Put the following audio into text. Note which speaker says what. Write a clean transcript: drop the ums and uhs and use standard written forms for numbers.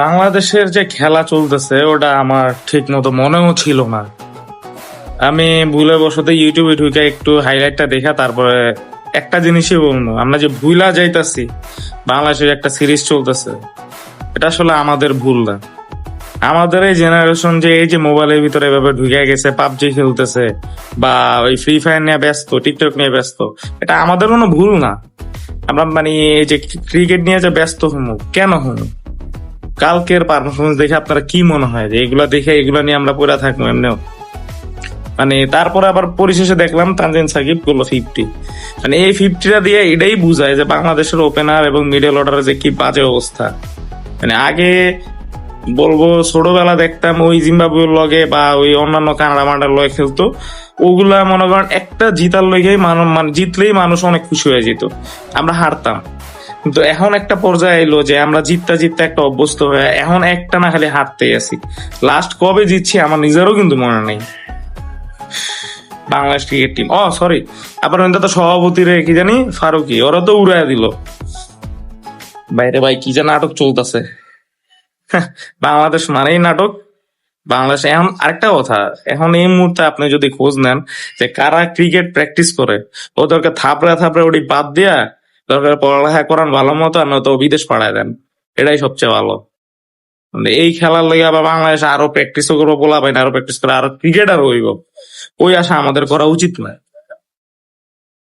Speaker 1: বাংলাদেশের যে খেলা চলতেছে ওটা আমার ঠিক মতো মনেও ছিল না। আমি ভুলে বসতে ইউটিউবে ঢুকে একটু হাইলাইটটা দেখা তারপরে একটা জিনিসই বলবো, আমরা যে ভুলা যাইতাছি বাংলাদেশের একটা সিরিজ চলতেছে, এটা আসলে আমাদের ভুল না। আমাদের এই জেনারেশন যে এই যে মোবাইলের ভিতরে এভাবে ঢুকে গেছে, পাবজি খেলতেছে বা ওই ফ্রি ফায়ার নিয়ে ব্যস্ত, টিকটক নিয়ে ব্যস্ত, এটা আমাদের কোনো ভুল না। আমরা মানে এই যে ক্রিকেট নিয়ে যে ব্যস্ত হমু, কেন হমু? কালকের পারফরমেন্স দেখে আপনারা কি মনে হয় যে এগুলা দেখে এগুলা নিয়ে আমরা পড়ে থাকবো এমনিও? মানে তারপরে আবার পরিশেষে দেখলাম তানজিম সাকিব করলো 50। মানে এই 50টা দিয়ে এটাই বুঝায় যে বাংলাদেশের ওপেনার এবং মিডল অর্ডারের যে কি বাজে অবস্থা। মানে আগে বলবো ছোটবেলা দেখতাম ওই জিম্বাবুয়ের লগে বা ওই অন্যান্য কানাডা মান্ডার লগে খেলতো, ওগুলা মনে করেন একটা জিতার লেগেই মানে জিতলেই মানুষ অনেক খুশি হয়ে যেত, আমরা হারতাম। কিন্তু এখন একটা পর্যায়ে এলো যে আমরা জিততে জিততে একটা অভ্যস্ত হয়ে এখন একটা না খালি হারতেই আছি। লাস্ট কবে জিতছি আমার নিজেরও কিন্তু মনে নেই। বাংলাদেশ ক্রিকেট টিম, সরি, আবার তো সভাপতির কি জানি ফারুকি, ওরা তো উড়াইয়া দিল। বাইরে ভাই কি যে নাটক চলতেছে, বাংলাদেশ মানেই নাটক। বাংলাদেশ এখন আরেকটা কথা, এখন এই মুহূর্তে আপনি যদি খোঁজ নেন যে কারা ক্রিকেট প্র্যাকটিস করে, ওদেরকে থাপড়া থাপড়া ওটি বাদ দিয়া দরকার পড়ালেখা করান ভালো মতো, আর নয়তো বিদেশ পাঠায় দেন, এটাই সবচেয়ে ভালো। মানে এই খেলার লেগে আবার বাংলাদেশ আরো প্র্যাকটিসও করবো, বলা পাই না, আরো প্র্যাকটিস করে আরো ক্রিকেটার হইব, ওই আশা আমাদের করা উচিত না।